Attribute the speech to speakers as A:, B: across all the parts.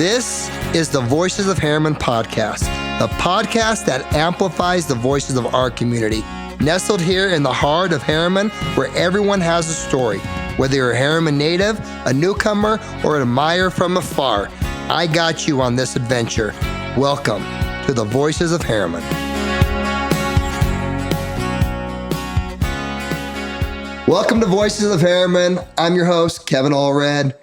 A: This is the Voices of Herriman podcast, the podcast that amplifies the voices of our community. Nestled here in the heart of Herriman, where everyone has a story. Whether you're a Herriman native, a newcomer, or an admirer from afar, I got you on this adventure. Welcome to the Voices of Herriman. Welcome to Voices of Herriman. I'm your host, Kevin Allred.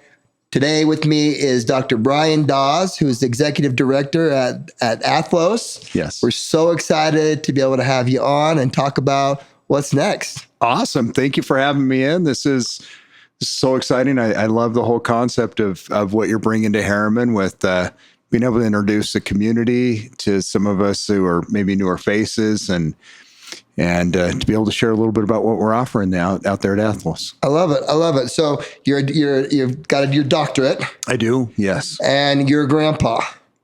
A: Today with me is Dr. Brian Dawes, who is the Executive Director at Athlos.
B: Yes.
A: We're so excited to be able to have you on and talk about what's next.
B: Awesome. Thank you for having me in. This is so exciting. I love the whole concept of what you're bringing to Herriman with being able to introduce the community to some of us who are maybe newer faces and to be able to share a little bit about what we're offering out there at Athlos.
A: I love it. I love it. So you've got your doctorate.
B: I do, yes.
A: And you're a grandpa.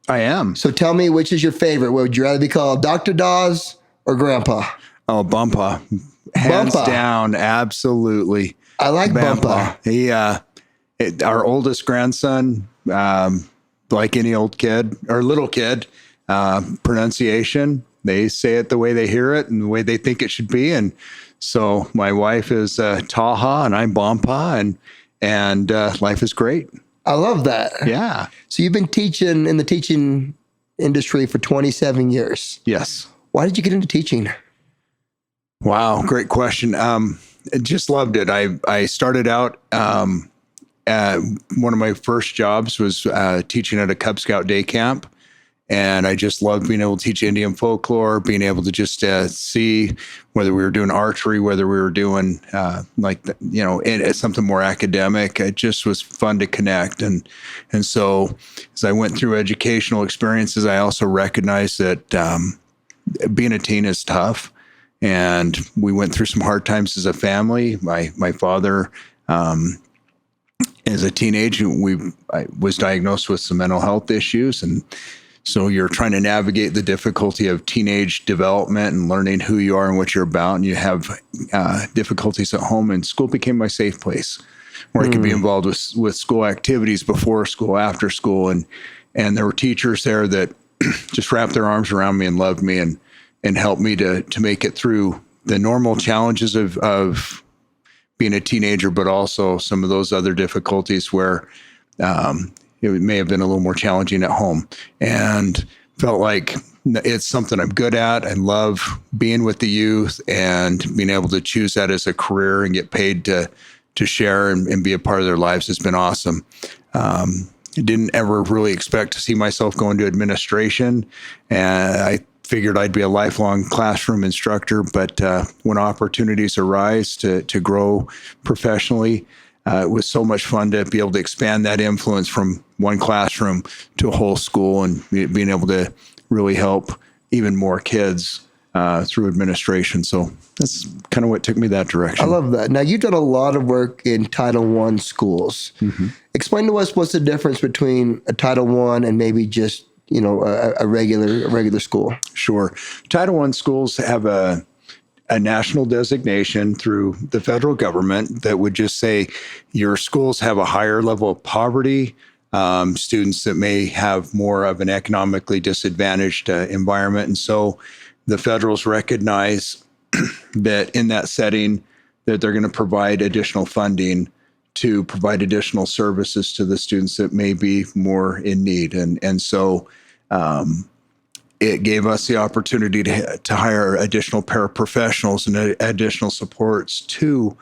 B: I am.
A: So tell me, which is your favorite? Would you rather be called Dr. Dawes or Grandpa?
B: Oh, Bumpa. Hands down, absolutely.
A: I like Bumpa.
B: He, our oldest grandson, like any old kid or little kid, pronunciation. They say it the way they hear it and the way they think it should be. And so my wife is Taha and I'm Bumpa, and life is great.
A: I love that.
B: Yeah.
A: So you've been teaching in the teaching industry for 27 years.
B: Yes.
A: Why did you get into teaching?
B: Wow. Great question. Just loved it. I started out, one of my first jobs was teaching at a Cub Scout day camp. And I just loved being able to teach Indian folklore, being able to just see whether we were doing archery, whether we were doing something more academic. It just was fun to connect. And so as I went through educational experiences, I also recognized that being a teen is tough. And we went through some hard times as a family. My father, as a teenager, I was diagnosed with some mental health issues, and so you're trying to navigate the difficulty of teenage development and learning who you are and what you're about. And you have difficulties at home, and school became my safe place where I could be involved with school activities before school, after school. And there were teachers there that just wrapped their arms around me and loved me and helped me to make it through the normal challenges of being a teenager, but also some of those other difficulties where, it may have been a little more challenging at home, and felt like it's something I'm good at. I love being with the youth and being able to choose that as a career and get paid to share and be a part of their lives has been awesome. I didn't ever really expect to see myself go into administration, and I figured I'd be a lifelong classroom instructor, but when opportunities arise to grow professionally, it was so much fun to be able to expand that influence from one classroom to a whole school and being able to really help even more kids through administration. So that's kind of what took me that direction.
A: I love that. Now, you've done a lot of work in Title I schools. Mm-hmm. Explain to us what's the difference between a Title I and maybe just a regular school.
B: Sure. Title I schools have a national designation through the federal government that would just say your schools have a higher level of poverty, students that may have more of an economically disadvantaged environment. And so the federals recognize that in that setting that they're going to provide additional funding to provide additional services to the students that may be more in need. And so it gave us the opportunity to hire additional paraprofessionals and additional supports to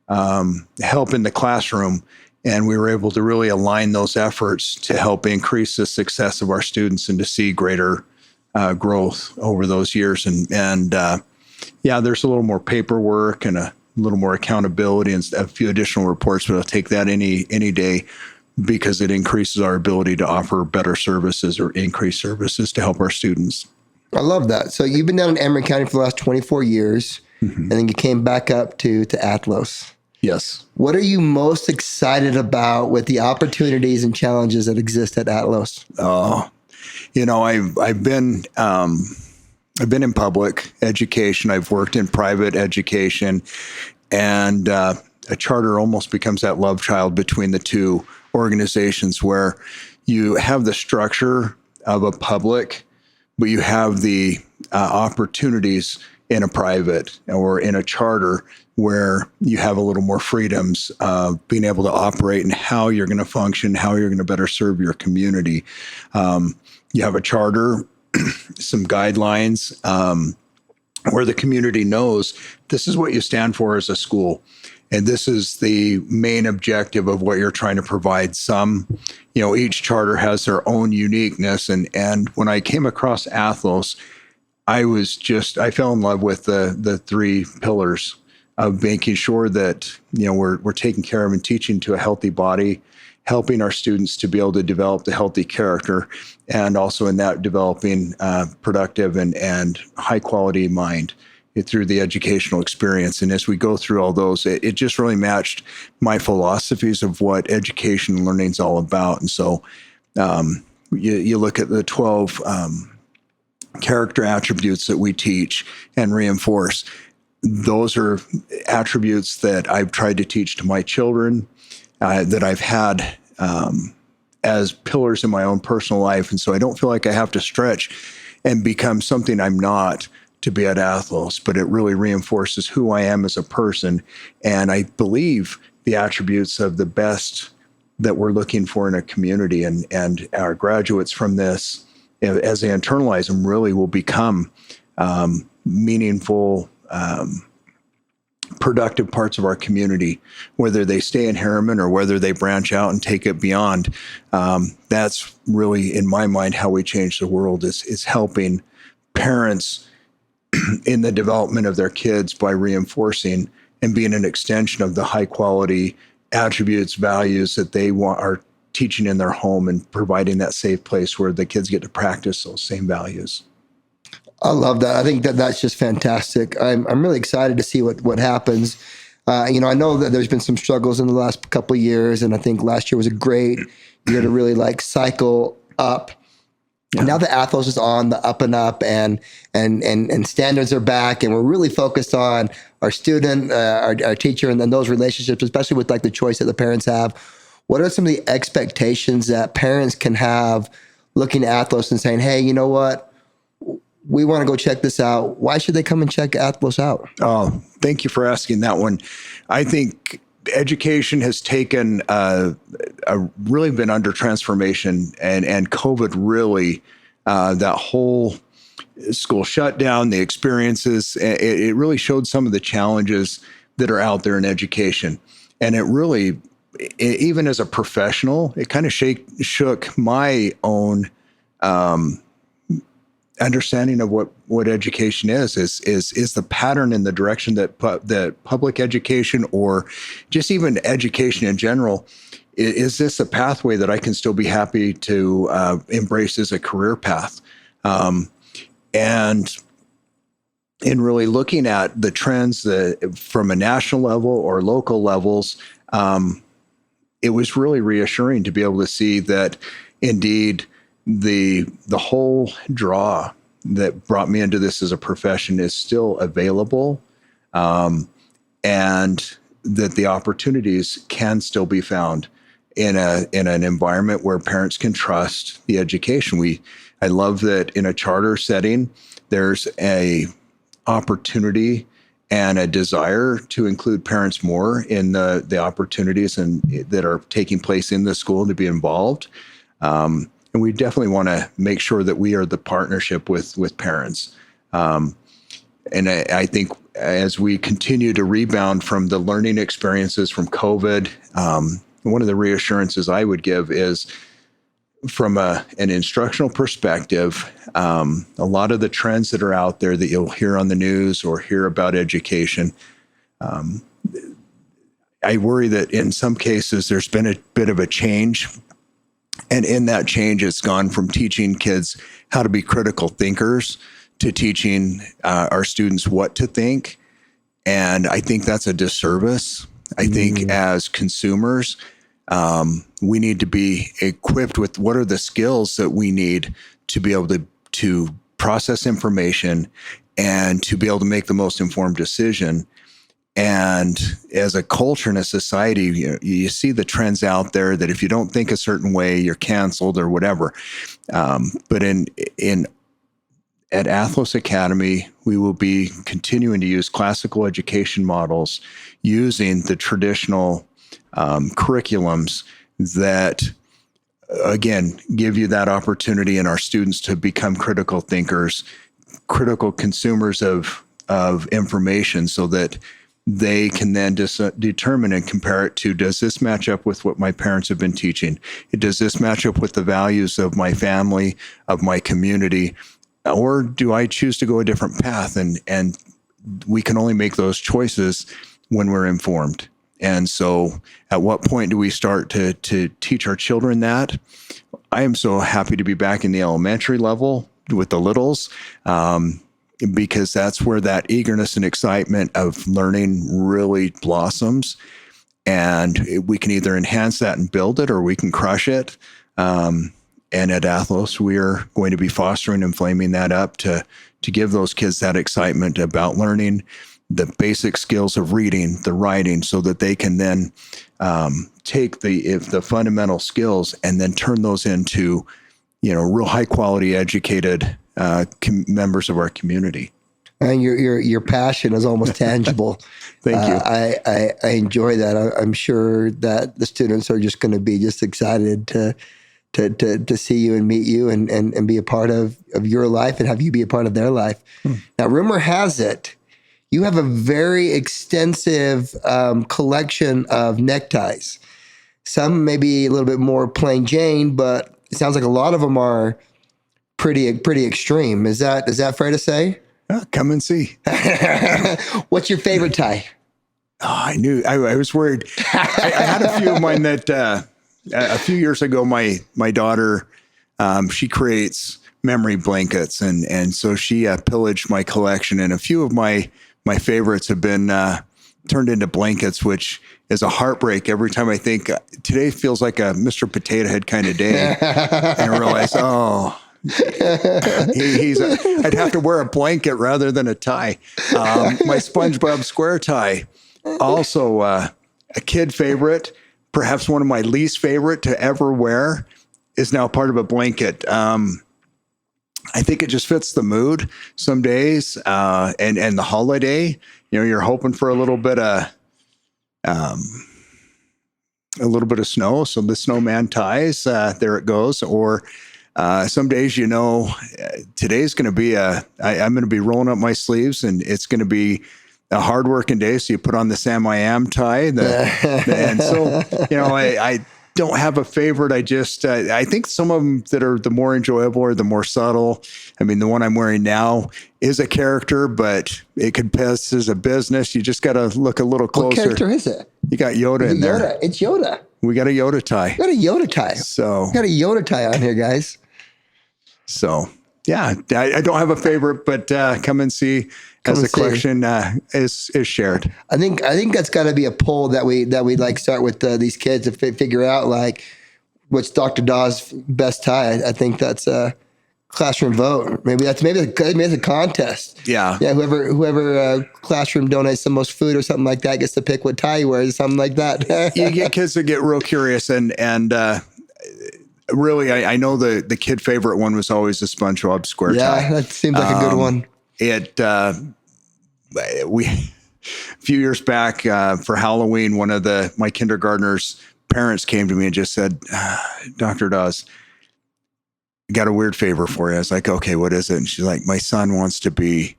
B: help in the classroom. And we were able to really align those efforts to help increase the success of our students and to see greater growth over those years. And there's a little more paperwork and a little more accountability and a few additional reports, but I'll take that any day because it increases our ability to offer better services or increase services to help our students.
A: I love that. So you've been down in Emory County for the last 24 years, and then you came back up to Athlos.
B: Yes.
A: What are you most excited about with the opportunities and challenges that exist at Athlos?
B: Oh, I've been in public education. I've worked in private education, and a charter almost becomes that love child between the two organizations where you have the structure of a public, but you have the opportunities in a private or in a charter where you have a little more freedoms of being able to operate and how you're going to function, how you're going to better serve your community. You have a charter, some guidelines where the community knows this is what you stand for as a school. And this is the main objective of what you're trying to provide. Each charter has their own uniqueness. And when I came across Athlos, I fell in love with the three pillars of making sure that, we're taking care of and teaching to a healthy body, helping our students to be able to develop the healthy character, and also in that developing productive and high quality mind through the educational experience. And as we go through all those, it just really matched my philosophies of what education and learning is all about. And so you look at the 12 character attributes that we teach and reinforce. Those are attributes that I've tried to teach to my children, that I've had as pillars in my own personal life. And so I don't feel like I have to stretch and become something I'm not to be at Athlos, but it really reinforces who I am as a person. And I believe the attributes of the best that we're looking for in a community, and our graduates from this, as they internalize them, really will become meaningful, productive parts of our community, whether they stay in Herriman or whether they branch out and take it beyond. That's really, in my mind, how we change the world, is helping parents in the development of their kids by reinforcing and being an extension of the high quality attributes, values that they are teaching in their home, and providing that safe place where the kids get to practice those same values.
A: I love that. I think that's just fantastic. I'm really excited to see what happens. I know that there's been some struggles in the last couple of years, and I think last year was a great year to really cycle up. Yeah. Now that Athlos is on the up and up, and standards are back, and we're really focused on our student, our teacher, and then those relationships, especially with the choice that the parents have. What are some of the expectations that parents can have looking at Athlos and saying, hey, you know what? We want to go check this out. Why should they come and check Athlos out?
B: Oh, thank you for asking that one. I think education has taken really been under transformation, and COVID really, that whole school shutdown, the experiences, it really showed some of the challenges that are out there in education. And it really, even as a professional, it kind of shook my own understanding of what education is the pattern and the direction that public education, or just even education in general, is this a pathway that I can still be happy to embrace as a career path? And in really looking at the trends from a national level or local levels, it was really reassuring to be able to see that indeed the whole draw that brought me into this as a profession is still available, and that the opportunities can still be found in an environment where parents can trust the education. I love that in a charter setting, there's a opportunity and a desire to include parents more in the opportunities that are taking place in the school, to be involved. And we definitely want to make sure that we are the partnership with parents. And I think as we continue to rebound from the learning experiences from COVID, one of the reassurances I would give is, from an instructional perspective, a lot of the trends that are out there that you'll hear on the news or hear about education, I worry that in some cases there's been a bit of a change. And in that change, it's gone from teaching kids how to be critical thinkers to teaching our students what to think. And I think that's a disservice. I think as consumers, we need to be equipped with what are the skills that we need to be able to process information and to be able to make the most informed decision. And as a culture and a society, you see the trends out there that if you don't think a certain way, you're canceled or whatever. But at Athlos Academy, we will be continuing to use classical education models using the traditional curriculums that, again, give you that opportunity in our students to become critical thinkers, critical consumers of information, so that they can then determine and compare it to, does this match up with what my parents have been teaching? Does this match up with the values of my family, of my community? Or do I choose to go a different path? And we can only make those choices when we're informed. And so at what point do we start to teach our children that? I am so happy to be back in the elementary level with the littles, because that's where that eagerness and excitement of learning really blossoms. And we can either enhance that and build it, or we can crush it. And at Athlos, we are going to be fostering and flaming that up to give those kids that excitement about learning the basic skills of reading, the writing, so that they can then take the fundamental skills and then turn those into, real high quality educated members of our community.
A: And your passion is almost tangible.
B: Thank you.
A: I enjoy that. I'm sure that the students are just going to be just excited to see you and meet you and be a part of your life and have you be a part of their life. Now, rumor has it, you have a very extensive collection of neckties. Some maybe a little bit more plain Jane, but it sounds like a lot of them are pretty extreme. Is that fair to say?
B: Come and see.
A: What's your favorite tie?
B: Oh, I knew. I was worried. I had a few of mine that a few years ago, my daughter, she creates memory blankets, and so she pillaged my collection, and a few of my favorites have been turned into blankets, which is a heartbreak every time I think today feels like a Mr. Potato Head kind of day, and I realize, I'd have to wear a blanket rather than a tie. My SpongeBob SquareTie tie, also a kid favorite, perhaps one of my least favorite to ever wear, is now part of a blanket. I think it just fits the mood some days, and the holiday. You're hoping for a little bit of snow, so the snowman ties, there it goes. Or some days, today's going to be I'm going to be rolling up my sleeves, and it's going to be a hard working day. So you put on the Sam I Am tie, and so I don't have a favorite. I just I think some of them that are the more enjoyable or the more subtle. I mean, the one I'm wearing now is a character, but it could pass as a business. You just got to look a little closer.
A: What character is it?
B: You got Yoda in there.
A: Yoda. It's Yoda.
B: We got a Yoda tie.
A: We got a Yoda tie.
B: So
A: we got a Yoda tie on here, guys.
B: So yeah, I don't have a favorite, but come and see as the collection is shared.
A: I think that's got to be a poll that we like start with these kids to figure out like what's Dr. Dawes' best tie. I think that's a classroom vote. Maybe it's a contest.
B: Yeah.
A: Whoever classroom donates the most food or something like that gets to pick what tie he wears, something like that.
B: You get kids that get real curious, and really, I know the kid favorite one was always the SpongeBob SquareTie.
A: Yeah, that seems like a good one.
B: We a few years back for Halloween, one of my kindergartners' parents came to me and just said, "Dr. Dawes, I got a weird favor for you." I was like, "Okay, what is it?" And she's like, "My son wants to be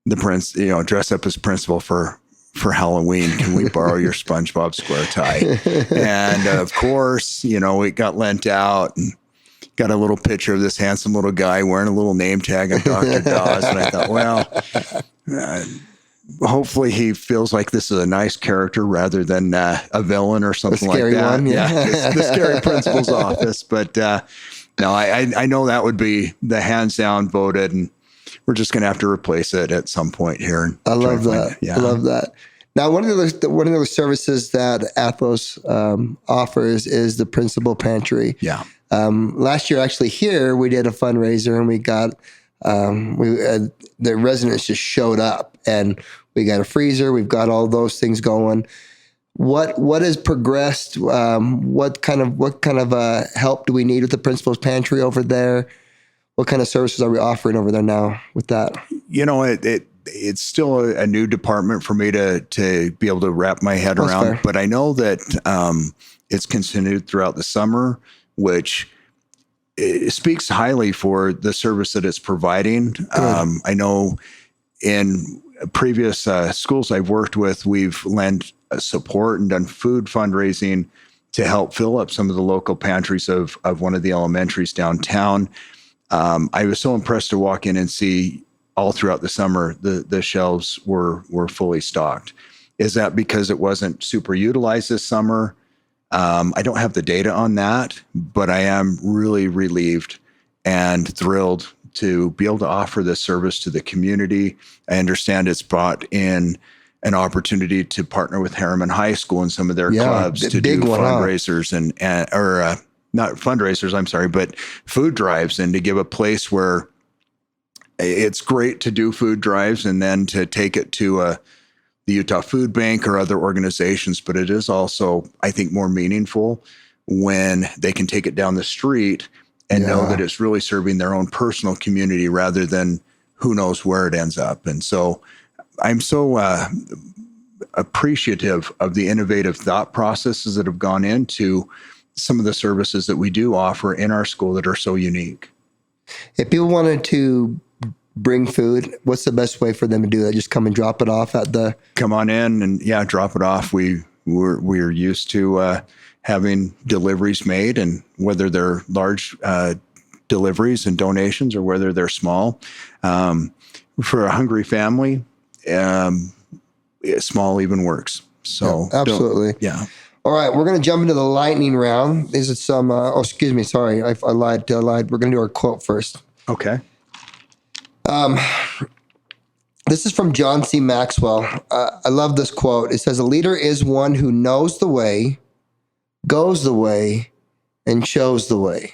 B: the prince, dress up as principal for Halloween. Can we borrow your SpongeBob SquareTie?" And of course, it got lent out and got a little picture of this handsome little guy wearing a little name tag of Dr. Dawes. And I thought, well, hopefully he feels like this is a nice character rather than a villain or something like that.
A: Scary one,
B: yeah. The scary principal's office. But no, I know that would be the hands down voted, and we're just going to have to replace it at some point here.
A: I love that. I love that. Now, one of the services that Athlos offers is the Principal Pantry.
B: Yeah.
A: Last year, actually, here we did a fundraiser, and we got The residents just showed up, and we got a freezer. We've got all those things going. What has progressed? What kind of help do we need with the principal's pantry over there? What kind of services are we offering over there now with that?
B: It's still a new department for me to be able to wrap my head around,
A: fair.
B: but I know that it's continued throughout the summer, which it speaks highly for the service that it's providing. I know in previous schools I've worked with, we've lent support and done food fundraising to help fill up some of the local pantries of one of the elementaries downtown. I was so impressed to walk in and see all throughout the summer, the shelves were fully stocked. Is that because it wasn't super utilized this summer? I don't have the data on that, but I am really relieved and thrilled to be able to offer this service to the community. I understand it's brought in an opportunity to partner with Herriman High School and some of their clubs to do fundraisers or not fundraisers, I'm sorry, but food drives, and to give a place where it's great to do food drives and then to take it to the Utah Food Bank or other organizations. But it is also, I think, more meaningful when they can take it down the street and know that it's really serving their own personal community rather than who knows where it ends up. And so I'm so appreciative of the innovative thought processes that have gone into some of the services that we do offer in our school that are so unique.
A: If people wanted to bring food, what's the best way for them to do that? Just come and drop it off at the...
B: Come on in and drop it off. We're used to having deliveries made, and whether they're large deliveries and donations or whether they're small. For a hungry family, small even works. So
A: absolutely.
B: Yeah.
A: All right, we're going to jump into the lightning round. This is some, excuse me, sorry, I lied. We're going to do our quote first.
B: Okay.
A: This is from John C. Maxwell. I love this quote. It says, "A leader is one who knows the way, goes the way, and shows the way."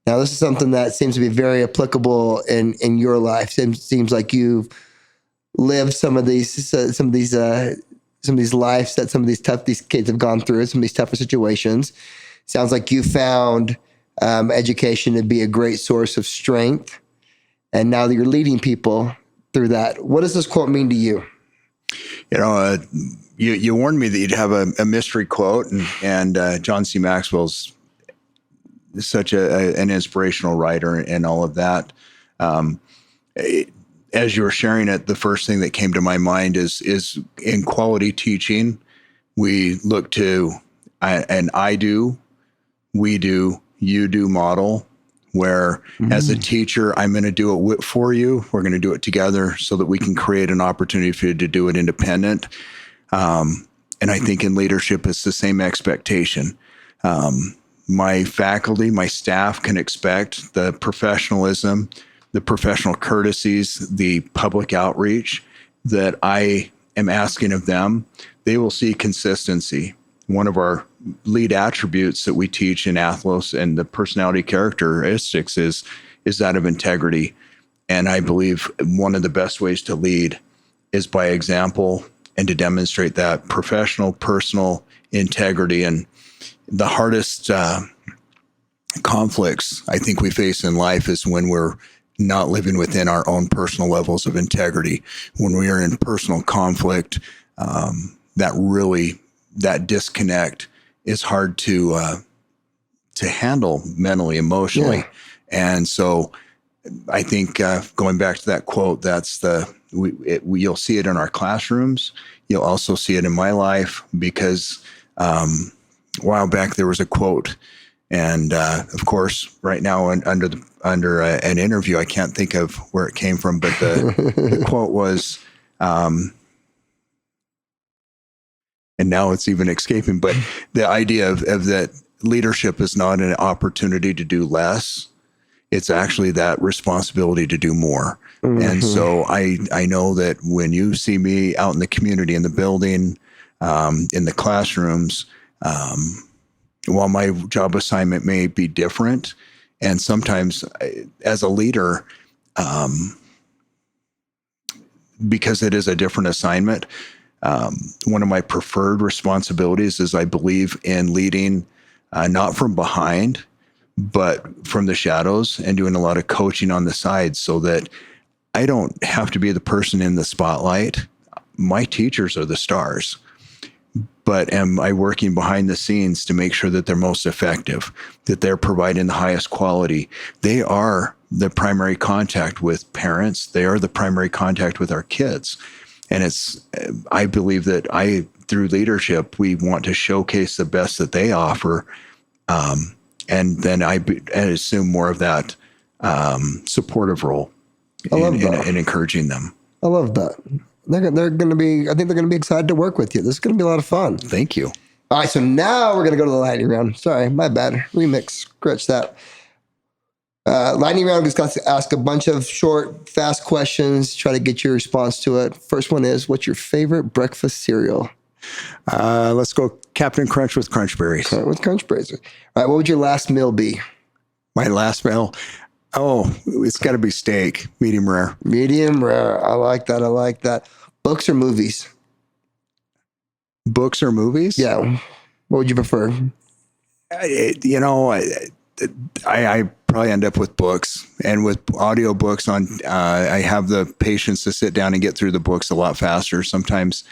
A: Now, this is something that seems to be very applicable in your life. It seems like you've lived some of these lives that these kids have gone through, some of these tougher situations. Sounds like you found education to be a great source of strength, and now that you're leading people through that. What does this quote mean to you?
B: You warned me that you'd have a mystery quote, and John C. Maxwell's such an inspirational writer and all of that. As you were sharing it, the first thing that came to my mind is in quality teaching, we look to an I do, we do, you do model, where as a teacher, I'm going to do it for you. We're going to do it together so that we can create an opportunity for you to do it independent. And I think in leadership, it's the same expectation. My faculty, my staff can expect the professionalism, the professional courtesies, the public outreach that I am asking of them. They will see consistency. One of our lead attributes that we teach in Athlos and the personality characteristics is that of integrity. And I believe one of the best ways to lead is by example and to demonstrate that professional, personal integrity. And the hardest conflicts I think we face in life is when we're not living within our own personal levels of integrity. When we are in personal conflict, that disconnect is hard to handle mentally, emotionally.
A: Yeah.
B: And so I think going back to that quote, that's you'll see it in our classrooms. You'll also see it in my life, because a while back there was a quote, and of course right now under an interview, I can't think of where it came from, but the quote was, and now it's even escaping, but the idea of that leadership is not an opportunity to do less. It's actually that responsibility to do more. Mm-hmm. And so I know that when you see me out in the community, in the building, in the classrooms, while my job assignment may be different, and sometimes as a leader, because it is a different assignment. One of my preferred responsibilities is I believe in leading, not from behind, but from the shadows, and doing a lot of coaching on the side so that I don't have to be the person in the spotlight. My teachers are the stars, but am I working behind the scenes to make sure that they're most effective, that they're providing the highest quality? They are the primary contact with parents. They are the primary contact with our kids. And I believe that through leadership, we want to showcase the best that they offer. And then I assume more of that supportive role in encouraging them.
A: I love that. They're going to be, I think they're going to be excited to work with you. This is going to be a lot of fun.
B: Thank you.
A: All right, so now we're going to go to the lightning round. Sorry, my bad. Remix, scratch that. Lightning round, we just got to ask a bunch of short, fast questions, try to get your response to it. First one is, what's your favorite breakfast cereal?
B: Let's go Captain Crunch with Crunch Berries.
A: With Crunch Berries. All right, what would your last meal be?
B: My last meal? Oh, it's got to be steak, medium rare.
A: Medium rare. I like that. Books or movies?
B: Books or movies?
A: Yeah. What would you prefer?
B: I probably end up with books, and with audiobooks on, I have the patience to sit down and get through the books a lot faster. Sometimes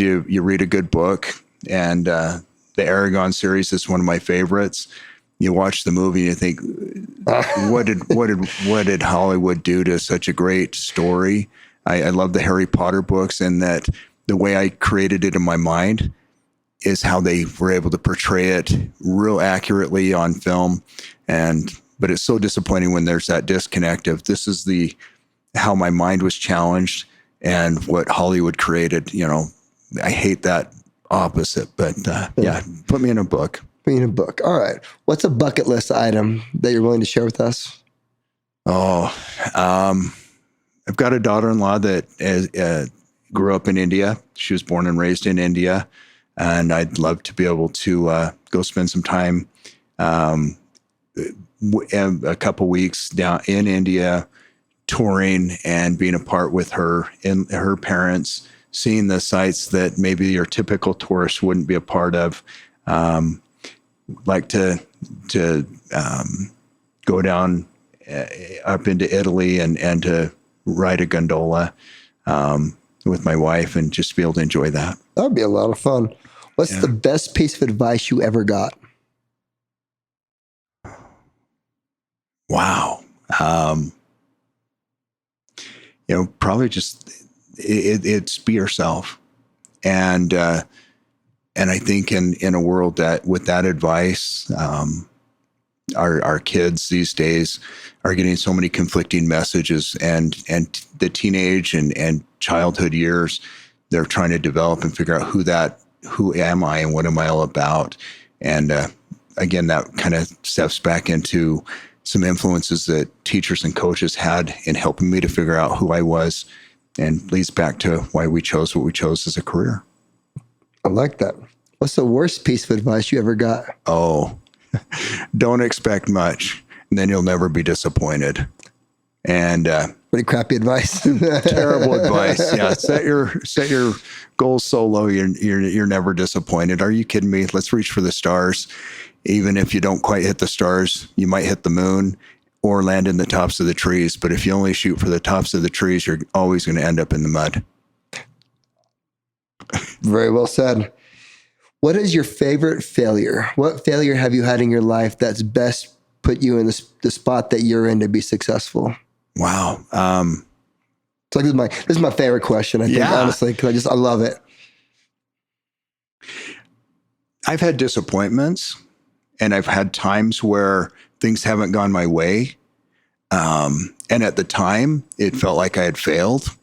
B: you read a good book, and the Aragon series is one of my favorites. You watch the movie and you think, what did Hollywood do to such a great story? I love the Harry Potter books, and that the way I created it in my mind is how they were able to portray it real accurately on film. But it's so disappointing when there's that disconnect of this is how my mind was challenged and what Hollywood created. I hate that opposite, but yeah, put me in a book.
A: Put in a book. All right. What's a bucket list item that you're willing to share with us?
B: Oh, I've got a daughter-in-law that grew up in India. She was born and raised in India. And I'd love to be able to go spend some time, a couple weeks down in India, touring and being apart with her and her parents, seeing the sites that maybe your typical tourist wouldn't be a part of. Like to go down up into Italy and to ride a gondola with my wife and just be able to enjoy that.
A: That would be a lot of fun. What's the best piece of advice you ever got?
B: Wow. Probably just it's be yourself. And I think in a world that with that advice, our kids these days are getting so many conflicting messages, and the teenage and childhood years, they're trying to develop and figure out who am I and what am I all about? And again, that kind of steps back into some influences that teachers and coaches had in helping me to figure out who I was, and leads back to why we chose what we chose as a career.
A: I like that. What's the worst piece of advice you ever got?
B: Oh, don't expect much, and then you'll never be disappointed. And
A: pretty crappy advice.
B: Terrible advice. Yeah, set your goals so low you're never disappointed. Are you kidding me? Let's reach for the stars. Even if you don't quite hit the stars, you might hit the moon or land in the tops of the trees. But if you only shoot for the tops of the trees, you're always going to end up in the mud.
A: Very well said. What is your favorite failure? What failure have you had in your life that's best put you in the spot that you're in to be successful?
B: Wow.
A: So this is my favorite question, I think, honestly, because I love it.
B: I've had disappointments, and I've had times where things haven't gone my way. And at the time, it felt like I had failed.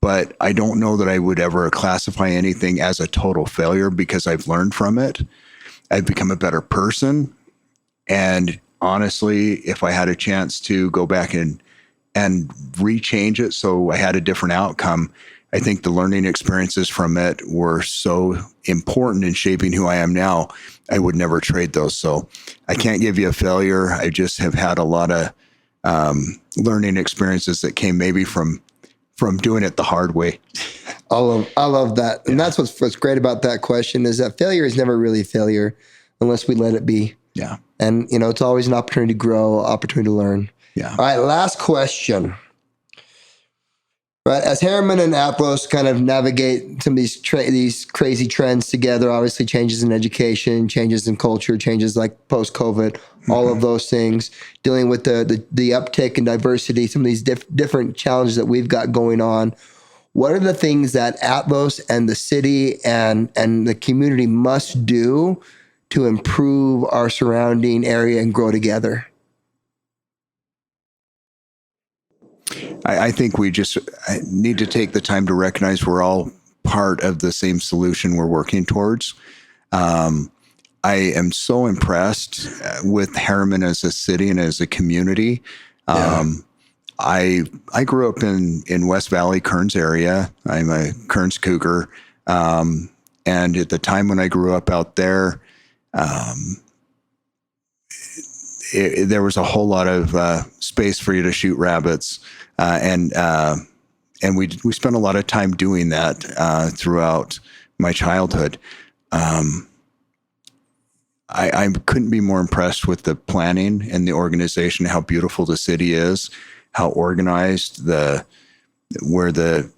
B: But I don't know that I would ever classify anything as a total failure, because I've learned from it. I've become a better person. And honestly, if I had a chance to go back and rechange it so I had a different outcome, I think the learning experiences from it were so important in shaping who I am now. I would never trade those. So I can't give you a failure. I just have had a lot of learning experiences that came maybe from doing it the hard way.
A: I love that. And that's what's great about that question is that failure is never really failure unless we let it be.
B: Yeah.
A: And, it's always an opportunity to grow, opportunity to learn.
B: Yeah.
A: All right, last question. Right, as Herriman and Athlos kind of navigate some of these crazy trends together, obviously changes in education, changes in culture, changes like post-COVID, all of those things, dealing with the uptick in diversity, some of these different challenges that we've got going on. What are the things that Athlos and the city and the community must do to improve our surrounding area and grow together?
B: I think we just need to take the time to recognize we're all part of the same solution we're working towards. I am so impressed with Herriman as a city and as a community. I grew up in West Valley, Kearns area. I'm a Kearns Cougar. And at the time when I grew up out there, there was a whole lot of space for you to shoot rabbits. And we spent a lot of time doing that throughout my childhood. I couldn't be more impressed with the planning and the organization, how beautiful the city is, how organized where the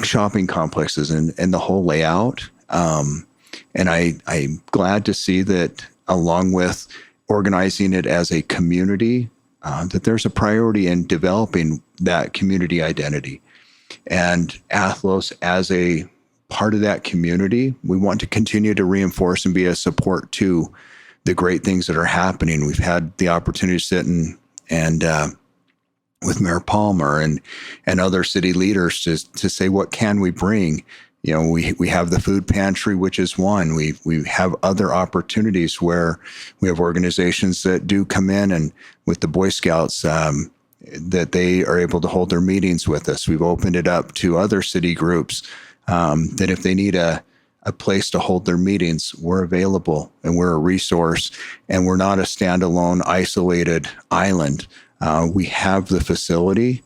B: shopping complex is and the whole layout. And I'm glad to see that along with organizing it as a community, that there's a priority in developing that community identity. And Athlos, as a part of that community, we want to continue to reinforce and be a support to the great things that are happening. We've had the opportunity to sit and with Mayor Palmer and other city leaders to say, what can we bring? We have the food pantry, which is one. We have other opportunities where we have organizations that do come in, and with the Boy Scouts, that they are able to hold their meetings with us. We've opened it up to other city groups that if they need a place to hold their meetings, we're available and we're a resource, and we're not a standalone, isolated island. We have the facility,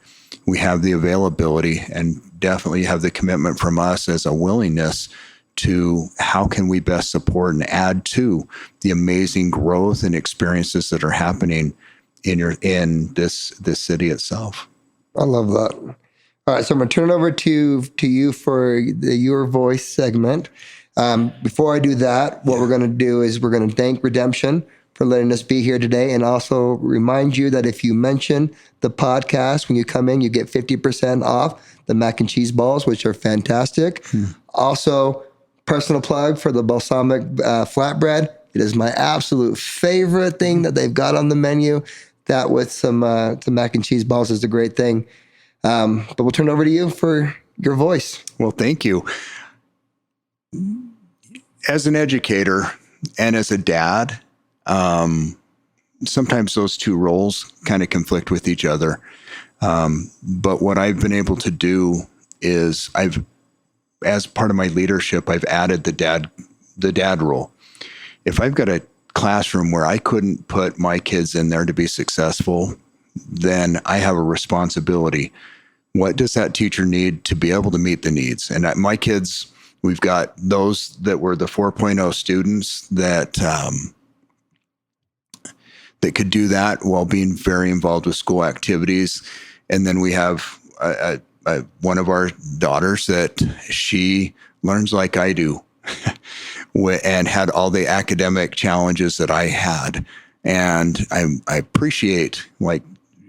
B: we have the availability, and definitely have the commitment from us as a willingness to how can we best support and add to the amazing growth and experiences that are happening in this city itself.
A: I love that. All right, so I'm going to turn it over to you for Your Voice segment. Before I do that, what we're going to do is we're going to thank Redemption for letting us be here today, and also remind you that if you mention the podcast when you come in, you get 50% off the mac and cheese balls, which are fantastic. Also, personal plug for the balsamic flatbread. It is my absolute favorite thing that they've got on the menu. That with some mac and cheese balls is a great thing. But we'll turn it over to you for Your Voice.
B: Well, thank you. As an educator and as a dad, sometimes those two roles kind of conflict with each other. But what I've been able to do is as part of my leadership, I've added the dad role. If I've got a classroom where I couldn't put my kids in there to be successful, then I have a responsibility. What does that teacher need to be able to meet the needs? And my kids, we've got those that were the 4.0 students that could do that while being very involved with school activities. And then we have one of our daughters that she learns like I do and had all the academic challenges that I had. And I appreciate like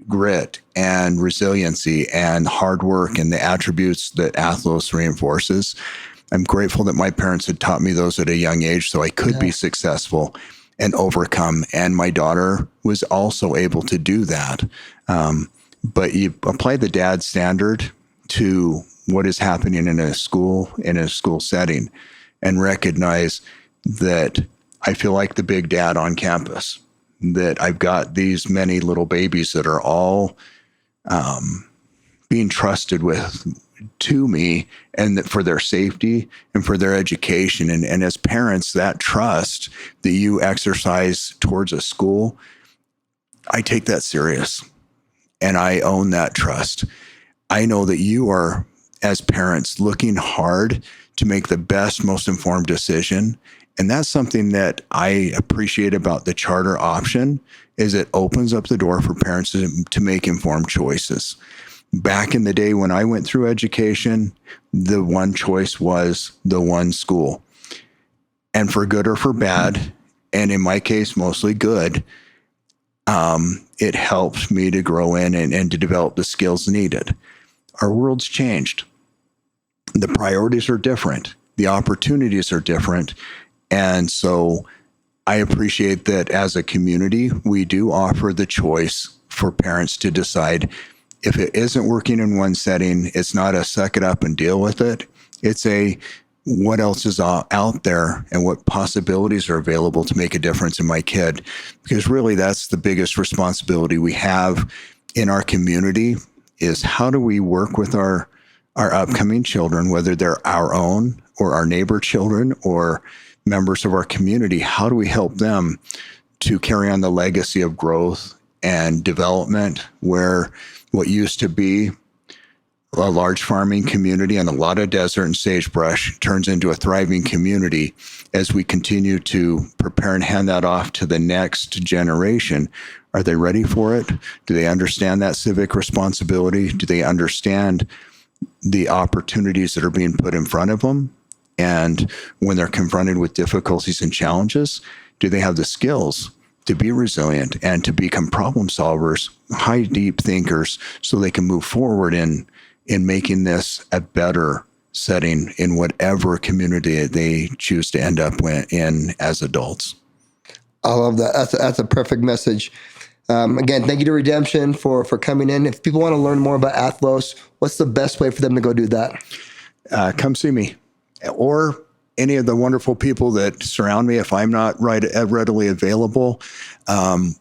B: grit and resiliency and hard work and the attributes that Athlos reinforces. I'm grateful that my parents had taught me those at a young age so I could be successful and overcome. And my daughter was also able to do that. But you apply the dad standard to what is happening in a school setting and recognize that I feel like the big dad on campus, that I've got these many little babies that are all being trusted with to me and for their safety and for their education. And as parents, that trust that you exercise towards a school, I take that serious and I own that trust. I know that you are, as parents, looking hard to make the best, most informed decision. And that's something that I appreciate about the charter option, is it opens up the door for parents to make informed choices. Back in the day when I went through education, the one choice was the one school. And for good or for bad, and in my case, mostly good, it helped me to grow in and to develop the skills needed. Our world's changed. The priorities are different. The opportunities are different. And so I appreciate that as a community, we do offer the choice for parents to decide. If it isn't working in one setting, it's not a suck it up and deal with it. It's a what else is out there and what possibilities are available to make a difference in my kid. Because really that's the biggest responsibility we have in our community, is how do we work with our upcoming children, whether they're our own or our neighbor children or members of our community. How do we help them to carry on the legacy of growth and development, where what used to be a large farming community and a lot of desert and sagebrush turns into a thriving community as we continue to prepare and hand that off to the next generation. Are they ready for it? Do they understand that civic responsibility? Do they understand the opportunities that are being put in front of them? And when they're confronted with difficulties and challenges, do they have the skills to be resilient and to become problem solvers, high, deep thinkers, so they can move forward in making this a better setting in whatever community they choose to end up in as adults?
A: I love that. That's a perfect message. Again, thank you to Redemption for coming in. If people want to learn more about Athlos, what's the best way for them to go do that?
B: Come see me, or any of the wonderful people that surround me. If I'm not readily available,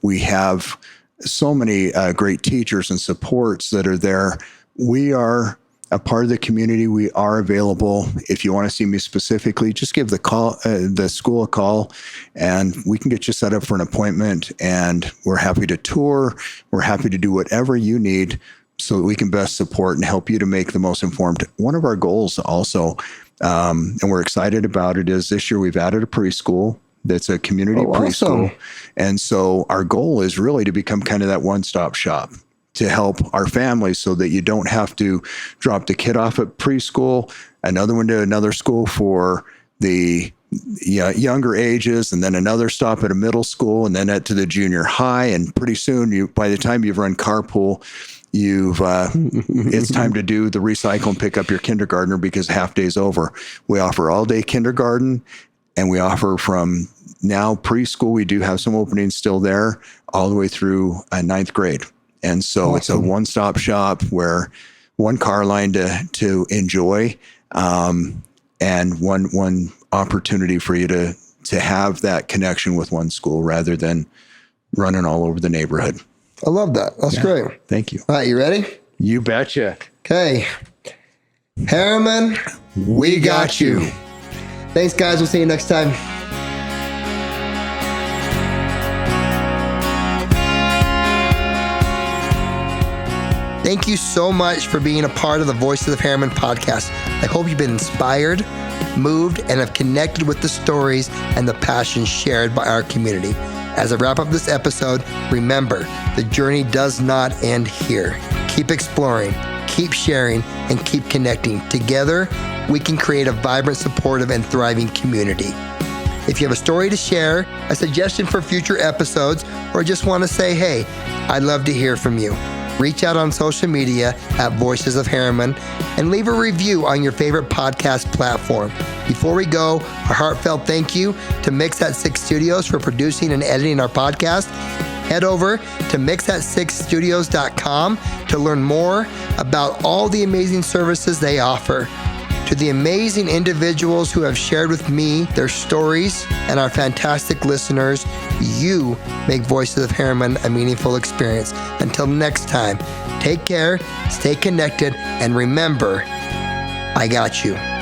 B: we have so many great teachers and supports that are there. We are a part of the community. We are available. If you want to see me specifically, just give the school a call, and we can get you set up for an appointment. And we're happy to tour. We're happy to do whatever you need so that we can best support and help you to make the most informed. One of our goals also, and we're excited about it, is this year we've added a preschool that's a community preschool.
A: Awesome.
B: And so our goal is really to become kind of that one-stop shop to help our families, so that you don't have to drop the kid off at preschool, another one to another school for the younger ages, and then another stop at a middle school, and then to the junior high. And pretty soon, by the time you've run carpool, it's time to do the recycle and pick up your kindergartner because half day's over. We offer all day kindergarten, and we offer from now preschool. We do have some openings still there, all the way through ninth grade. And so Awesome. It's a one-stop shop, where one car line to enjoy, and one opportunity for you to have that connection with one school rather than running all over the neighborhood.
A: I love that. That's great.
B: Thank you.
A: All right, you ready?
B: You betcha.
A: Okay. Herriman,
B: we got you.
A: Thanks, guys. We'll see you next time. Thank you so much for being a part of the Voices of Herriman podcast. I hope you've been inspired, moved, and have connected with the stories and the passion shared by our community. As I wrap up this episode, remember, the journey does not end here. Keep exploring, keep sharing, and keep connecting. Together, we can create a vibrant, supportive, and thriving community. If you have a story to share, a suggestion for future episodes, or just want to say, hey, I'd love to hear from you, reach out on social media at Voices of Herriman and leave a review on your favorite podcast platform. Before we go, a heartfelt thank you to Mix at 6 Studios for producing and editing our podcast. Head over to mixat6studios.com to learn more about all the amazing services they offer. To the amazing individuals who have shared with me their stories and our fantastic listeners, you make Voices of Herriman a meaningful experience. Until next time, take care, stay connected, and remember, I got you.